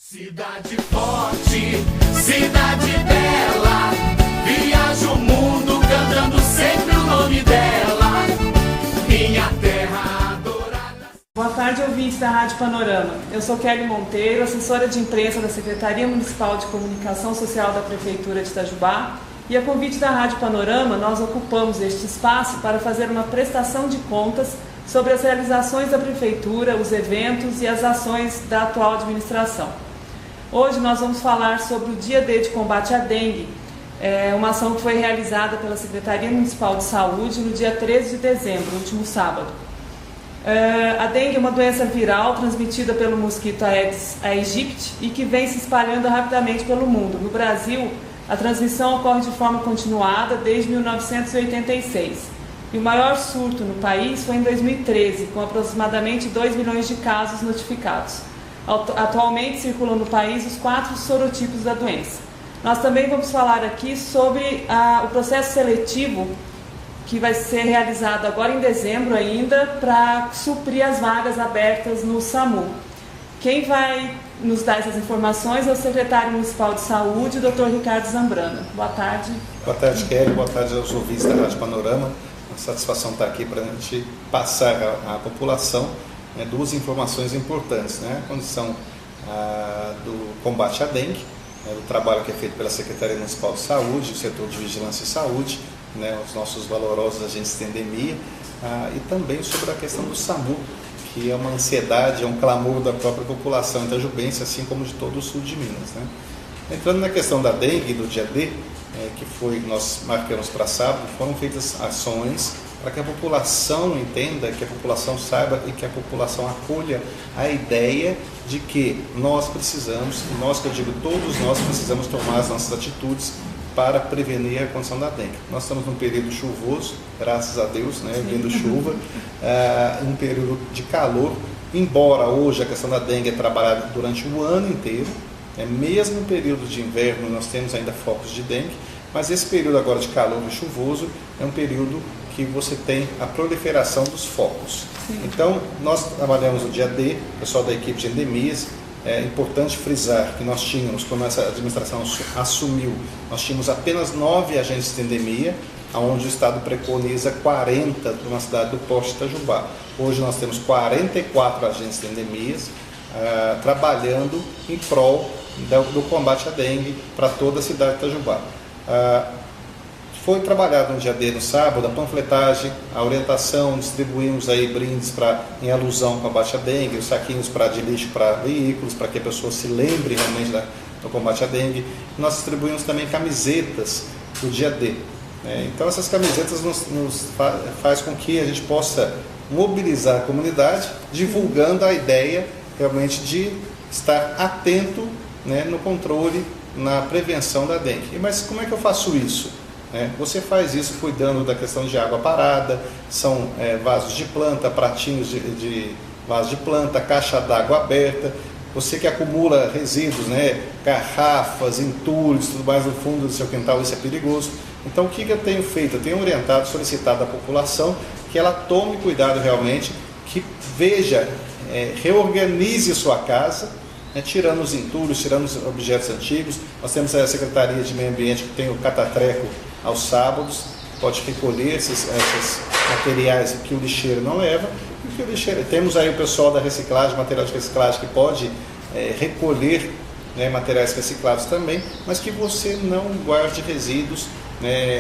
Cidade forte, cidade bela, viaja o mundo cantando sempre o nome dela, minha terra adorada. Boa tarde, ouvintes da Rádio Panorama. Eu sou Kelly Monteiro, assessora de imprensa da Secretaria Municipal de Comunicação Social da Prefeitura de Itajubá, e a convite da Rádio Panorama nós ocupamos este espaço para fazer uma prestação de contas sobre as realizações da Prefeitura, os eventos e as ações da atual administração. Hoje nós vamos falar sobre o Dia D de combate à dengue, uma ação que foi realizada pela Secretaria Municipal de Saúde no dia 13 de dezembro, último sábado. A dengue é uma doença viral transmitida pelo mosquito Aedes aegypti e que vem se espalhando rapidamente pelo mundo. No Brasil, a transmissão ocorre de forma continuada desde 1986. E o maior surto no país foi em 2013, com aproximadamente 2 milhões de casos notificados. Atualmente circulam no país os 4 sorotipos da doença. Nós também vamos falar aqui sobre o processo seletivo que vai ser realizado agora em dezembro ainda para suprir as vagas abertas no SAMU. Quem vai nos dar essas informações é o secretário municipal de saúde, Dr. Ricardo Zambrana. Boa tarde. Boa tarde, Kelly. Boa tarde aos ouvintes da Rádio Panorama. Uma satisfação estar aqui para a gente passar à população duas informações importantes, a condição do combate à dengue, o trabalho que é feito pela Secretaria Municipal de Saúde, o setor de vigilância e saúde, os nossos valorosos agentes de endemia, e também sobre a questão do SAMU, que é uma ansiedade, é um clamor da própria população itajubense, assim como de todo o sul de Minas. Entrando na questão da dengue do dia D, nós marcamos para sábado, foram feitas ações para que a população entenda, que a população saiba e que a população acolha a ideia de que nós precisamos, nós que eu digo, todos nós precisamos tomar as nossas atitudes para prevenir a condição da dengue. Nós estamos num período chuvoso, graças a Deus, vindo chuva, um período de calor, embora hoje a questão da dengue é trabalhada durante o ano inteiro, mesmo no período de inverno nós temos ainda focos de dengue, mas esse período agora de calor e chuvoso é um período que você tem a proliferação dos focos. Sim. Então, nós trabalhamos no dia D, o pessoal da equipe de endemias. É importante frisar que nós tínhamos, quando essa administração assumiu, nós tínhamos apenas 9 agentes de endemia, onde o Estado preconiza 40 para uma cidade do Porto de Itajubá. Hoje nós temos 44 agentes de endemias trabalhando em prol do combate à dengue para toda a cidade de Itajubá. Foi trabalhado no dia D, no sábado, a panfletagem, a orientação, distribuímos aí brindes em alusão ao combate à dengue, os saquinhos de lixo para veículos, para que a pessoa se lembre realmente do combate à dengue. Nós distribuímos também camisetas do dia D. Então essas camisetas nos faz com que a gente possa mobilizar a comunidade, divulgando a ideia realmente de estar atento no controle, na prevenção da dengue. Mas como é que eu faço isso? Você faz isso cuidando da questão de água parada, são vasos de planta, pratinhos de vaso de planta, caixa d'água aberta. Você que acumula resíduos, garrafas, entulhos, tudo mais no fundo do seu quintal, isso é perigoso. Então o que eu tenho feito? Eu tenho orientado, solicitado à população que ela tome cuidado realmente, que veja, reorganize sua casa, tirando os entulhos, tirando os objetos antigos. Nós temos a Secretaria de Meio Ambiente que tem o catatreco aos sábados, pode recolher esses materiais que o lixeiro não leva. Temos aí o pessoal da reciclagem, material de reciclagem, que pode recolher materiais reciclados também, mas que você não guarde resíduos,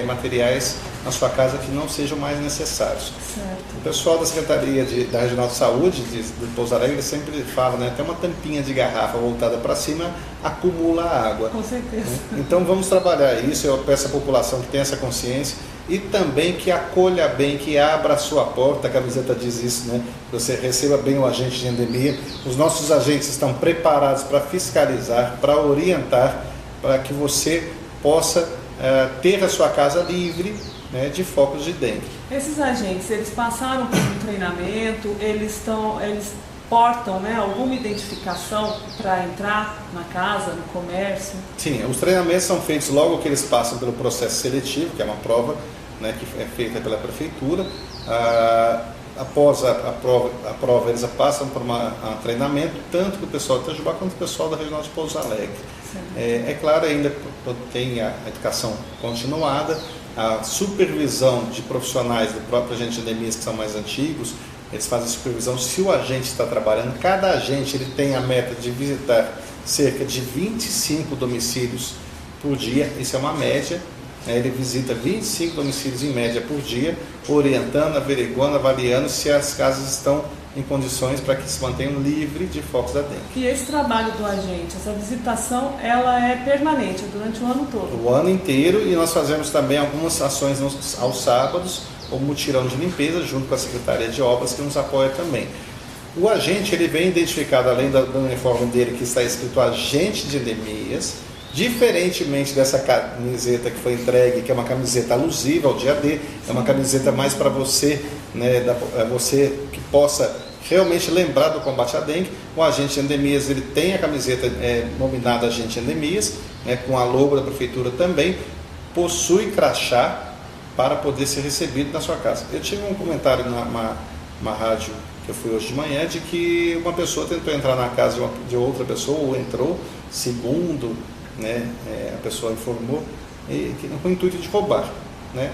materiais na sua casa que não sejam mais necessários. Certo. O pessoal da Secretaria da Regional de Saúde de Pouso Alegre sempre fala, até uma tampinha de garrafa voltada para cima acumula água. Com certeza. Então vamos trabalhar isso. Eu peço à população que tenha essa consciência e também que acolha bem, que abra a sua porta. A camiseta diz isso, que você receba bem o agente de endemia. Os nossos agentes estão preparados para fiscalizar, para orientar, para que você possa ter a sua casa livre de focos de dengue. Esses agentes, eles passaram por um treinamento, eles portam alguma identificação para entrar na casa, no comércio? Sim, os treinamentos são feitos logo que eles passam pelo processo seletivo, que é uma prova que é feita pela prefeitura. após a prova, eles passam por um treinamento, tanto do pessoal de Itajubá quanto do pessoal da Regional de Pouso Alegre. É claro, ainda tem a educação continuada, a supervisão de profissionais do próprio agente de endemias que são mais antigos, eles fazem supervisão se o agente está trabalhando. Cada agente ele tem a meta de visitar cerca de 25 domicílios por dia, isso é uma média. Ele visita 25 domicílios em média por dia, orientando, averiguando, avaliando se as casas estão em condições para que se mantenham livres de focos da dengue. E esse trabalho do agente, essa visitação, ela é permanente, durante o ano todo? O ano inteiro, e nós fazemos também algumas ações aos sábados, como mutirão de limpeza, junto com a Secretaria de Obras, que nos apoia também. O agente, ele vem identificado, além do uniforme dele, que está escrito agente de endemias, diferentemente dessa camiseta que foi entregue, que é uma camiseta alusiva ao dia D, é uma camiseta mais para você, né, você que possa realmente lembrar do combate à dengue. O agente de endemias, ele tem a camiseta nominada agente de endemias, né, com a logo da prefeitura também, possui crachá para poder ser recebido na sua casa. Eu tive um comentário numa rádio que eu fui hoje de manhã, de que uma pessoa tentou entrar na casa de outra pessoa, ou entrou, segundo, né, a pessoa informou, com o intuito de roubar, né?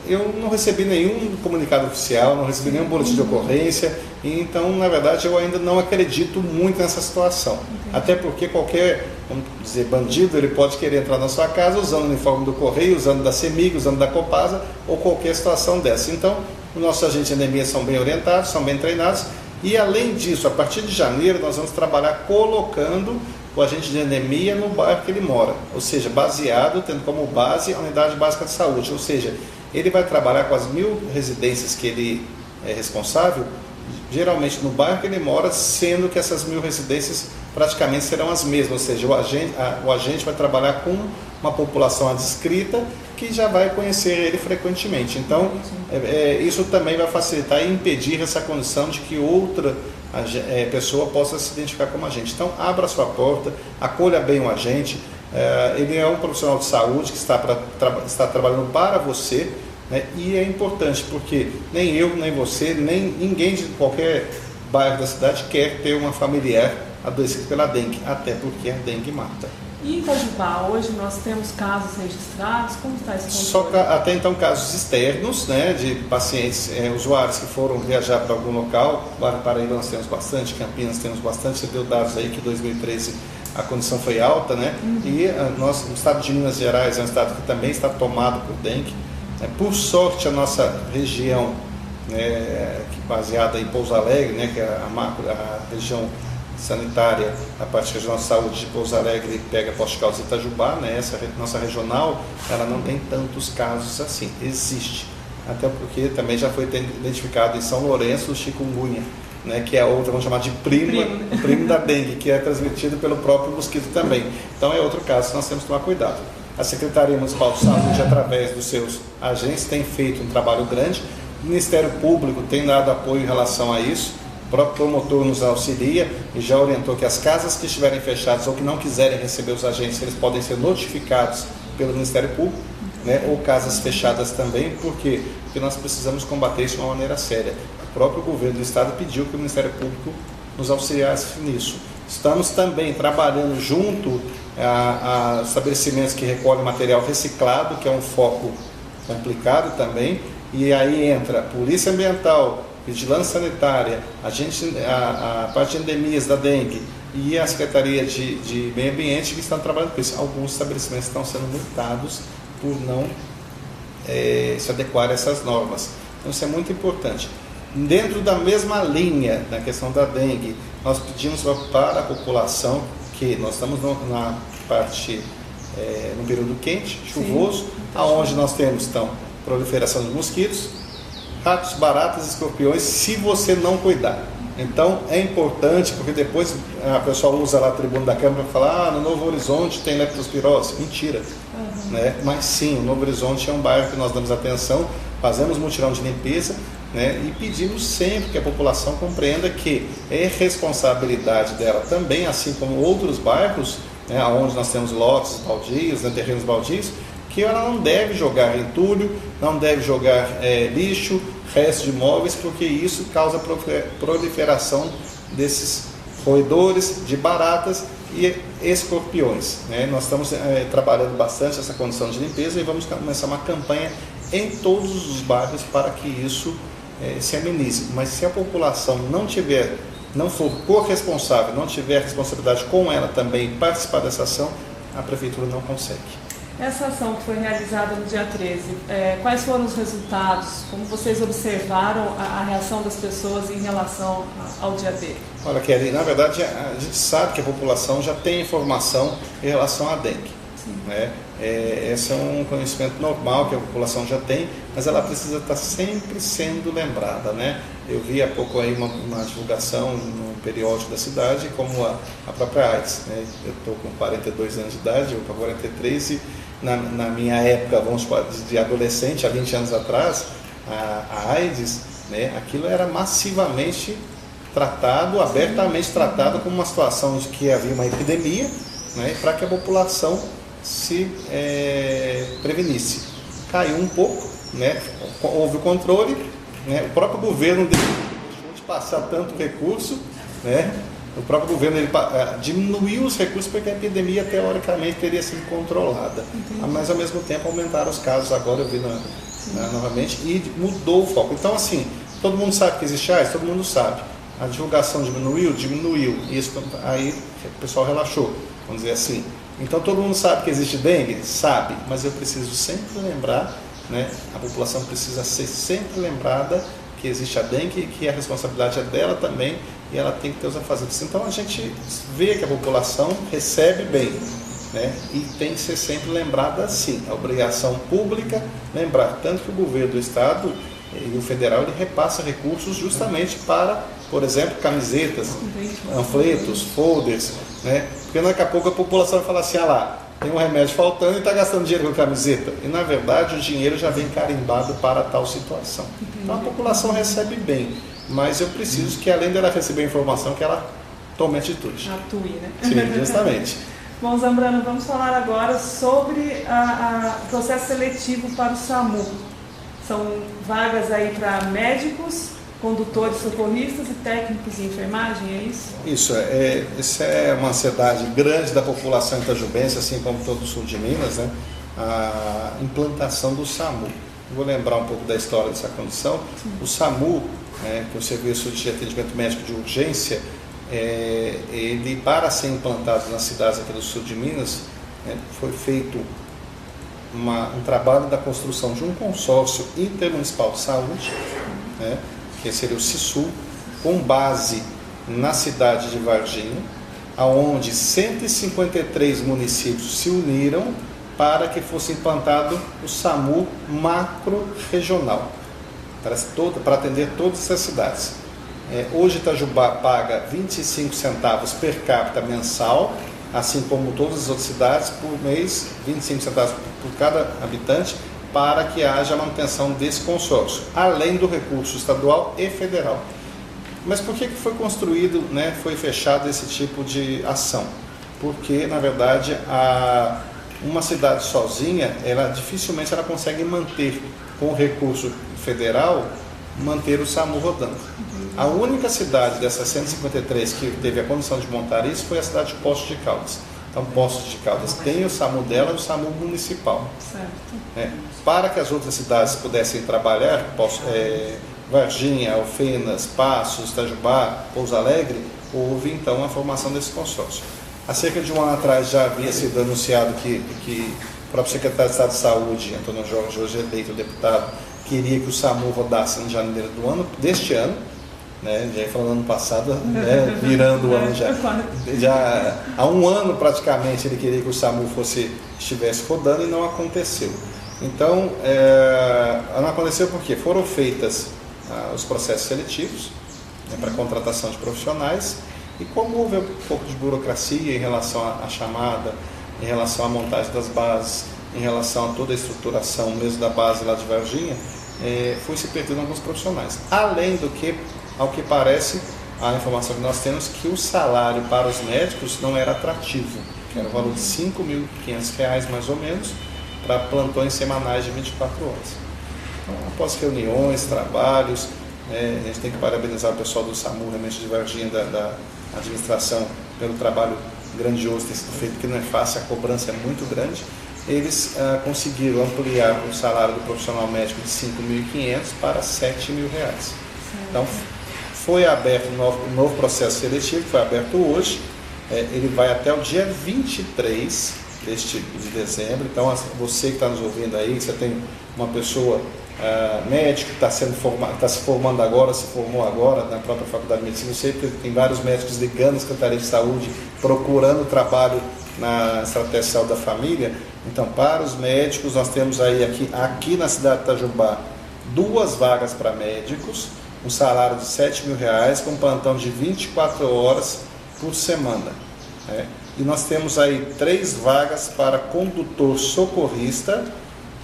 Eu não recebi nenhum comunicado oficial, não recebi nenhum boletim de ocorrência, e então, na verdade, eu ainda não acredito muito nessa situação. Até porque qualquer, vamos dizer, bandido, ele pode querer entrar na sua casa usando o uniforme do Correio, usando da CEMIG, usando da Copasa, ou qualquer situação dessa. Então, os nossos agentes de endemias são bem orientados, são bem treinados, e além disso, a partir de janeiro, nós vamos trabalhar colocando o agente de endemia no bairro que ele mora, ou seja, baseado, tendo como base a unidade básica de saúde, ou seja, ele vai trabalhar com as 1.000 residências que ele é responsável, geralmente no bairro que ele mora, sendo que essas 1.000 residências praticamente serão as mesmas, ou seja, o agente vai trabalhar com uma população adscrita que já vai conhecer ele frequentemente. Então, isso também vai facilitar e impedir essa condição de que outra pessoa possa se identificar como agente. Então, abra a sua porta, acolha bem o agente. Ele é um profissional de saúde que está trabalhando para você, né? E é importante porque nem eu, nem você, nem ninguém de qualquer bairro da cidade quer ter uma familiar adoecida pela dengue, até porque a dengue mata. E em Itajubá, hoje nós temos casos registrados, como está esse controle? Só até então casos externos, né, de pacientes, usuários que foram viajar para algum local. Paraíba nós temos bastante, Campinas temos bastante, você deu dados aí que em 2013 a condição foi alta, né? E o estado de Minas Gerais é um estado que também está tomado por dengue. Por sorte, a nossa região, né, baseada em Pouso Alegre, né, que é a região sanitária, a parte regional de saúde de Pouso Alegre pega Posto Caldas e Itajubá, né? Essa nossa regional, ela não tem tantos casos assim, existe, até porque também já foi identificado em São Lourenço o chikungunya, né? Que é outra, vamos chamar de primo da dengue, que é transmitido pelo próprio mosquito também. Então é outro caso que nós temos que tomar cuidado. A Secretaria Municipal de Saúde, através dos seus agentes, tem feito um trabalho grande. O Ministério Público tem dado apoio em relação a isso. O próprio promotor nos auxilia e já orientou que as casas que estiverem fechadas ou que não quiserem receber os agentes, eles podem ser notificados pelo Ministério Público, né? Ou casas fechadas também. Por quê? Porque nós precisamos combater isso de uma maneira séria. O próprio governo do Estado pediu que o Ministério Público nos auxiliasse nisso. Estamos também trabalhando junto a estabelecimentos que recolhem material reciclado, que é um foco complicado também, e aí entra a Polícia Ambiental, Vigilância Sanitária, a parte de endemias da dengue e a Secretaria de Meio Ambiente, que estão trabalhando com isso. Alguns estabelecimentos estão sendo multados por não se adequar a essas normas. Então isso é muito importante. Dentro da mesma linha, na questão da dengue, nós pedimos para a população que nós estamos na parte, no período quente, chuvoso, aonde nós temos então proliferação de mosquitos, ratos, baratas, escorpiões, se você não cuidar. Então é importante, porque depois a pessoa usa lá a tribuna da Câmara para falar, no Novo Horizonte tem leptospirose. Mentira. Né? Mas sim, o Novo Horizonte é um bairro que nós damos atenção, fazemos mutirão de limpeza, né? E pedimos sempre que a população compreenda que é responsabilidade dela também, assim como outros bairros, né, onde nós temos lotes baldios, né, terrenos baldios, que ela não deve jogar entulho, não deve jogar lixo resto de imóveis, porque isso causa proliferação desses roedores, de baratas e escorpiões, né? Nós estamos trabalhando bastante essa condição de limpeza e vamos começar uma campanha em todos os bairros para que isso se amenize. Mas se a população não for corresponsável, não tiver responsabilidade com ela também participar dessa ação, a prefeitura não consegue. Essa ação que foi realizada no dia 13, quais foram os resultados? Como vocês observaram a reação das pessoas em relação ao dia D? Olha, Kelly, na verdade a gente sabe que a população já tem informação em relação à dengue. Né? Esse é um conhecimento normal que a população já tem, mas ela precisa estar sempre sendo lembrada, né? Eu vi há pouco aí uma divulgação no periódico da cidade, como a própria AIDS, né? Eu estou com 42 anos de idade, eu com 43, e na minha época, vamos falar de adolescente, há 20 anos atrás, a AIDS, né? Aquilo era massivamente tratado, abertamente tratado como uma situação de que havia uma epidemia, né? Para que a população se prevenisse. Caiu um pouco, né? Houve o controle, né? O próprio governo deixou de passar tanto recurso, né? O próprio governo diminuiu os recursos porque a epidemia teoricamente teria sido controlada. Mas ao mesmo tempo aumentaram os casos, agora eu vi novamente, e mudou o foco. Então assim, todo mundo sabe que existe AIDS, todo mundo sabe. A divulgação diminuiu, e isso, aí o pessoal relaxou, vamos dizer assim. Então todo mundo sabe que existe dengue? Sabe, mas eu preciso sempre lembrar, né? A população precisa ser sempre lembrada que existe a dengue, que a responsabilidade é dela também, e ela tem que ter os afazeres. Então a gente vê que a população recebe bem, né? E tem que ser sempre lembrada assim. A obrigação pública, lembrar tanto que o governo do estado e o federal, ele repassa recursos justamente para, por exemplo, camisetas, panfletos, folders, né? Porque daqui a pouco a população vai falar assim, tem um remédio faltando e está gastando dinheiro com camiseta. E na verdade o dinheiro já vem carimbado para tal situação. Então a população recebe bem, mas eu preciso que, além dela receber informação, que ela tome atitude. Atue, né? Sim, justamente. Bom, Zambrano, vamos falar agora sobre o processo seletivo para o SAMU. São vagas aí para médicos, condutores, socorristas e técnicos de enfermagem, é isso? Isso é uma ansiedade grande da população itajubense, assim como todo o sul de Minas, né? A implantação do SAMU. Vou lembrar um pouco da história dessa condição. Sim. O SAMU, que é o Serviço de Atendimento Médico de Urgência, ele, para ser implantado nas cidades aqui do sul de Minas, foi feito um trabalho da construção de um consórcio intermunicipal de saúde, né? Que seria o SISU, com base na cidade de Varginha, onde 153 municípios se uniram para que fosse implantado o SAMU macro-regional, para atender todas essas cidades. Hoje Itajubá paga 25 centavos per capita mensal, assim como todas as outras cidades, por mês, 25 centavos por cada habitante, para que haja a manutenção desse consórcio, além do recurso estadual e federal. Mas por que foi construído, foi fechado esse tipo de ação? Porque, na verdade, uma cidade sozinha, dificilmente ela consegue manter, com o recurso federal, manter o SAMU rodando. A única cidade dessas 153 que teve a condição de montar isso foi a cidade de Poços de Caldas. Então, Poços de Caldas tem o SAMU dela e o SAMU municipal. Certo. Para que as outras cidades pudessem trabalhar, Varginha, Alfenas, Passos, Itajubá, Pouso Alegre, houve então a formação desse consórcio. Há cerca de um ano atrás já havia sido anunciado que o próprio secretário de Estado de Saúde, Antônio Jorge, hoje eleito deputado, queria que o SAMU rodasse em janeiro deste ano, já ia falando ano passado, virando o ano já há um ano praticamente ele queria que o SAMU estivesse rodando e não aconteceu. Então, não aconteceu porque foram feitas os processos seletivos para contratação de profissionais, e como houve um pouco de burocracia em relação à chamada, em relação à montagem das bases, em relação a toda a estruturação mesmo da base lá de Varginha, foi se perdendo alguns profissionais. Além do que, ao que parece, a informação que nós temos, que o salário para os médicos não era atrativo, que era o valor de R$ 5.500 mais ou menos, para plantões semanais de 24 horas. Então, após reuniões, trabalhos, a gente tem que parabenizar o pessoal do SAMU, realmente de Varginha, da administração, pelo trabalho grandioso que tem sido feito, que não é fácil, a cobrança é muito grande. Eles conseguiram ampliar o salário do profissional médico de R$ 5.500 para R$ 7.000. Então, foi aberto um novo processo seletivo, foi aberto hoje, ele vai até o dia 23 de dezembro. Então, você que está nos ouvindo aí, você tem uma pessoa médico que está se formando agora, se formou agora na própria Faculdade de Medicina, eu sei que tem vários médicos ligando à Secretaria de Saúde, procurando trabalho na Estratégia de Saúde da Família. Então, para os médicos, nós temos aí aqui na cidade de Itajubá 2 vagas para médicos, um salário de R$ 7.000, com um plantão de 24 horas por semana. E nós temos aí 3 vagas para condutor socorrista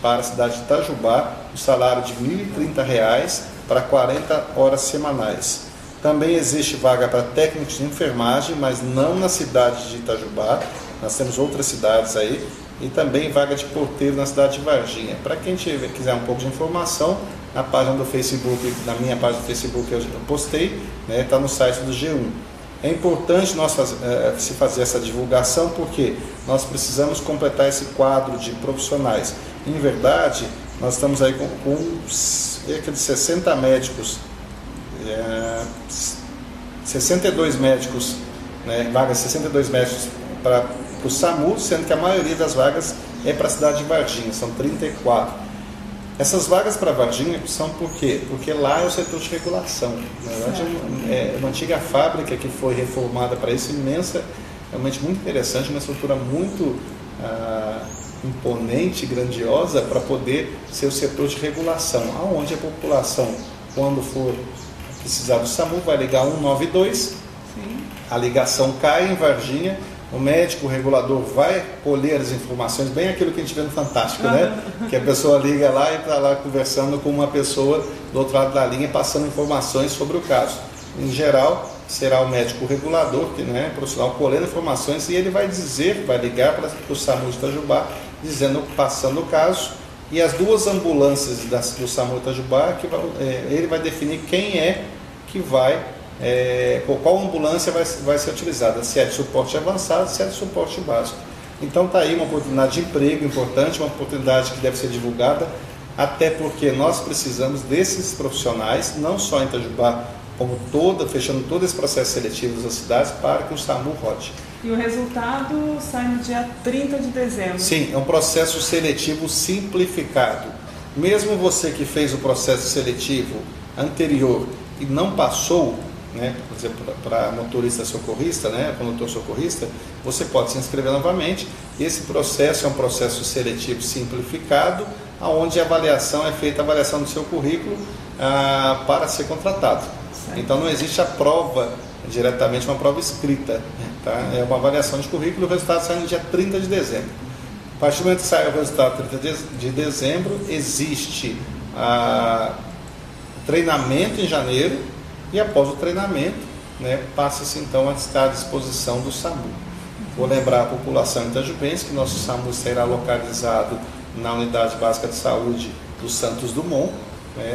para a cidade de Itajubá, um salário de R$ 1.030 para 40 horas semanais. Também existe vaga para técnicos de enfermagem, mas não na cidade de Itajubá, nós temos outras cidades aí, e também vaga de porteiro na cidade de Varginha. Para quem quiser um pouco de informação, na página do Facebook, na minha página do Facebook eu postei, está no site do G1. É importante nós se fazer essa divulgação, porque nós precisamos completar esse quadro de profissionais. Em verdade, nós estamos aí com cerca de 60 médicos, 62 médicos, vagas 62 médicos para o SAMU, sendo que a maioria das vagas é para a cidade de Varginha, são 34. Essas vagas para Varginha são por quê? Porque lá é o setor de regulação. Na verdade, é uma antiga fábrica que foi reformada para isso, imensa, realmente muito interessante, uma estrutura muito imponente, grandiosa, para poder ser o setor de regulação, aonde a população, quando for precisar do SAMU, vai ligar 192, sim, a ligação cai em Varginha, o médico, o regulador vai colher as informações, bem aquilo que a gente vê no Fantástico, né? Que a pessoa liga lá e está lá conversando com uma pessoa do outro lado da linha, passando informações sobre o caso. Em geral, será o médico regulador, que é profissional, colhendo informações, e ele vai ligar para o SAMU de Itajubá, passando o caso, e as 2 ambulâncias do SAMU de Itajubá, ele vai definir quem é que vai, qual ambulância vai ser utilizada, se é de suporte avançado, se é de suporte básico. Então está aí uma oportunidade de emprego importante, uma oportunidade que deve ser divulgada, até porque nós precisamos desses profissionais, não só em Itajubá, como fechando todo esse processo seletivo das cidades, para que o SAMU rode. E o resultado sai no dia 30 de dezembro. Sim, é um processo seletivo simplificado. Mesmo você que fez o processo seletivo anterior e não passou, por exemplo, para motorista socorrista, condutor socorrista, você pode se inscrever novamente. Esse processo é um processo seletivo simplificado, onde a avaliação é feita, a avaliação do seu currículo para ser contratado. Certo. Então não existe a prova diretamente, uma prova escrita, tá? É uma avaliação de currículo, o resultado sai no dia 30 de dezembro. A partir do momento que sai o resultado 30 de dezembro, existe treinamento em janeiro, e após o treinamento, passa-se então a estar à disposição do SAMU. Vou lembrar a população itajubense que nosso SAMU será localizado na Unidade Básica de Saúde do Santos Dumont,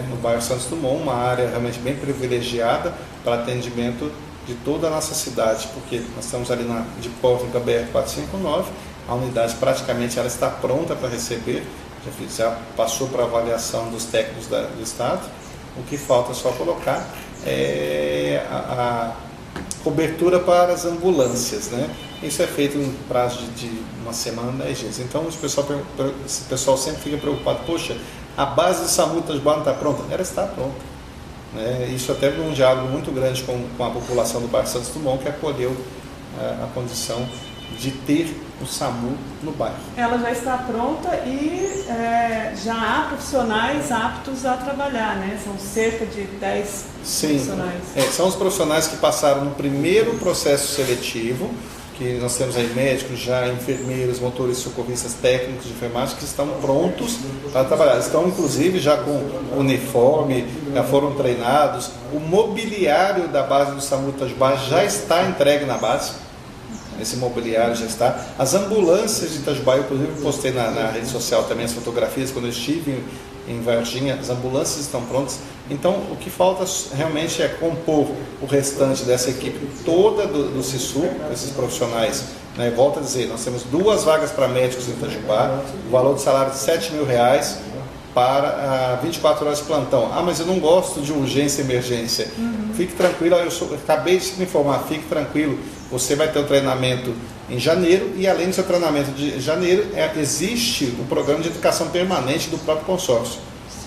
no bairro Santos Dumont, uma área realmente bem privilegiada para atendimento de toda a nossa cidade, porque nós estamos ali de Póvoa, BR-459, a unidade praticamente ela está pronta para receber, já passou para avaliação dos técnicos do Estado, o que falta é só colocar a cobertura para as ambulâncias, Isso é feito em prazo de uma semana, 10 dias. Então o pessoal sempre fica preocupado, poxa, a base do SAMU Itajubá não está pronta? Ela está pronta. Isso até num diálogo muito grande com a população do bairro Santos Dumont, que acolheu a condição de ter o SAMU no bairro. Ela já está pronta e já há profissionais aptos a trabalhar, São cerca de 10 profissionais. São os profissionais que passaram no primeiro processo seletivo, que nós temos aí médicos, já enfermeiros, motoristas, socorristas, técnicos de enfermagem que estão prontos para trabalhar. Estão inclusive já com uniforme, já foram treinados. O mobiliário da base do SAMU Itajubá já está entregue na base. Esse mobiliário já está. As ambulâncias de Itajubá, eu inclusive postei na rede social também as fotografias quando eu estive em Varginha, as ambulâncias estão prontas. Então, o que falta realmente é compor o restante dessa equipe toda do SISU, esses profissionais. Né? Volto a dizer, nós temos 2 vagas para médicos em Itajubá, o valor do salário de R$7.000 para 24 horas de plantão. Ah, mas eu não gosto de urgência e emergência. Fique tranquilo, eu acabei de me informar, fique tranquilo, você vai ter o treinamento em janeiro e além do seu treinamento de janeiro, existe o programa de educação permanente do próprio consórcio.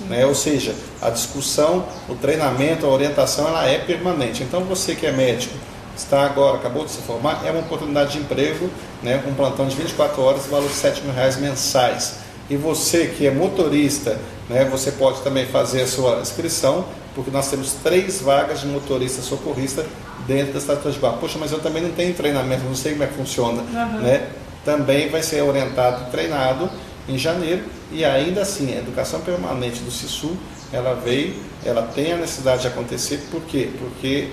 Né? Ou seja, a discussão, o treinamento, a orientação, ela é permanente. Então você que é médico, está agora, acabou de se formar, é uma oportunidade de emprego, né? Com um plantão de 24 horas, valor de R$7.000 mensais. E você que é motorista, né? Você pode também fazer a sua inscrição, porque nós temos 3 vagas de motorista socorrista dentro da cidade de Itajubá. Poxa, mas eu também não tenho treinamento, não sei como é que funciona. Né? Também vai ser orientado e treinado em janeiro, e ainda assim, a educação permanente do SISU, ela tem a necessidade de acontecer. Por quê? Porque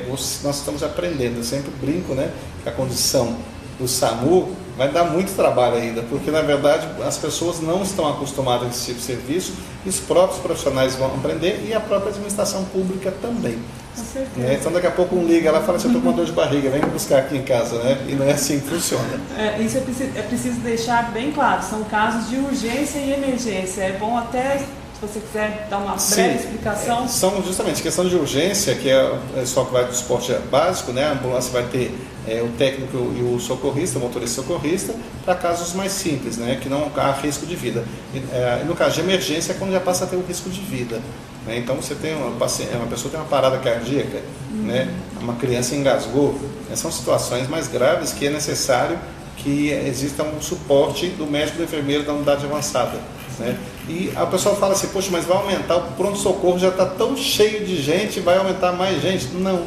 nós estamos aprendendo, eu sempre brinco, né, que a condição do SAMU vai dar muito trabalho ainda, porque na verdade as pessoas não estão acostumadas a esse tipo de serviço, e os próprios profissionais vão aprender, e a própria administração pública também. Então daqui a pouco liga, ela fala assim, eu estou com dor de barriga, vem me buscar aqui em casa, né? E não é assim que funciona. Isso é preciso deixar bem claro, são casos de urgência e emergência. É bom até, se você quiser dar uma breve explicação. São justamente questão de urgência, que é só que vai do suporte básico, né? A ambulância vai ter o técnico e o socorrista, o motorista socorrista, para casos mais simples, né? Que não há risco de vida. E no caso de emergência é quando já passa a ter o risco de vida. Né? Então você tem uma pessoa tem uma parada cardíaca, né? Uma criança engasgou, né? São situações mais graves que é necessário que exista um suporte do médico e do enfermeiro da unidade avançada. Né? E a pessoa fala assim, poxa, mas vai aumentar, o pronto-socorro já está tão cheio de gente, vai aumentar mais gente? Não.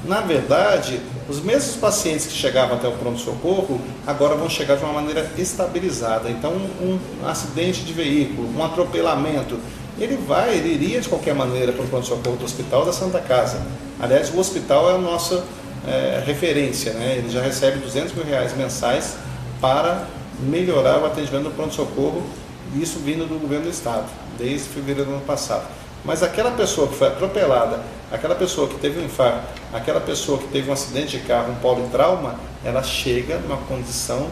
Na verdade, os mesmos pacientes que chegavam até o pronto-socorro, agora vão chegar de uma maneira estabilizada. Então, um acidente de veículo, um atropelamento, ele iria de qualquer maneira para o pronto-socorro do hospital da Santa Casa. Aliás, o hospital é a nossa referência, né? Ele já recebe R$200.000 mensais para melhorar o atendimento do pronto-socorro, isso vindo do governo do estado, desde fevereiro do ano passado. Mas aquela pessoa que foi atropelada, aquela pessoa que teve um infarto, aquela pessoa que teve um acidente de carro, um politrauma, ela chega numa condição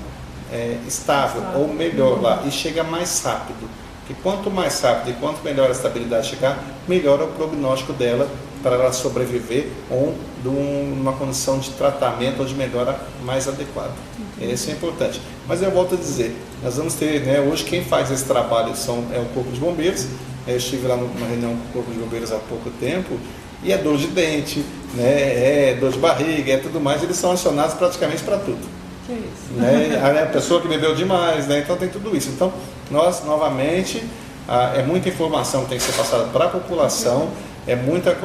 estável ou melhor lá, e chega mais rápido. E quanto mais rápido e quanto melhor a estabilidade chegar, melhor é o prognóstico dela para ela sobreviver ou numa condição de tratamento ou de melhora mais adequada. Isso é importante. Mas eu volto a dizer, nós vamos ter, né, hoje quem faz esse trabalho é o Corpo de Bombeiros. Eu estive lá numa reunião com o Corpo de Bombeiros há pouco tempo, e é dor de dente, né, dor de barriga, tudo mais, eles são acionados praticamente para tudo. Que isso? Né? A pessoa que bebeu demais, né? Então tem tudo isso. Então, nós, novamente, é muita informação que tem que ser passada para a população, é muita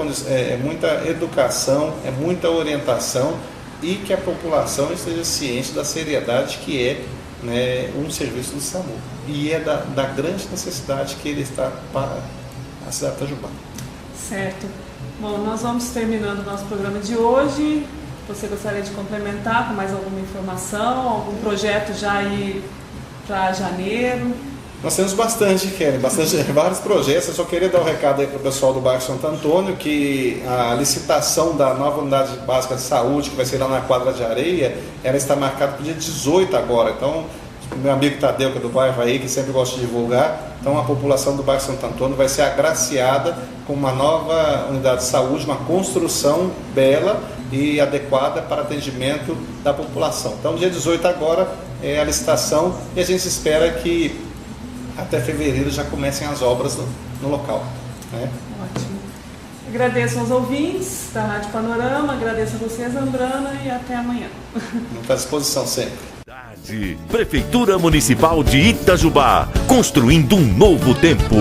educação, é muita orientação, e que a população esteja ciente da seriedade que é, né, um serviço do SAMU. E é da grande necessidade que ele está para a cidade de Itajubá. Certo. Bom, nós vamos terminando o nosso programa de hoje. Você gostaria de complementar com mais alguma informação, algum projeto já aí para janeiro? Nós temos bastante, Kelly, vários projetos. Eu só queria dar um recado aí para o pessoal do bairro Santo Antônio, que a licitação da nova unidade básica de saúde, que vai ser lá na quadra de areia, ela está marcada para o dia 18 agora. Então, meu amigo Tadeu, que é do bairro aí, que sempre gosta de divulgar, então a população do bairro Santo Antônio vai ser agraciada com uma nova unidade de saúde, uma construção bela e adequada para atendimento da população. Então, dia 18 agora é a licitação, e a gente espera que até fevereiro já comecem as obras no local. Né? Ótimo. Agradeço aos ouvintes da Rádio Panorama, agradeço a você, Zambrana, e até amanhã. Muito à disposição sempre. Prefeitura Municipal de Itajubá, construindo um novo tempo.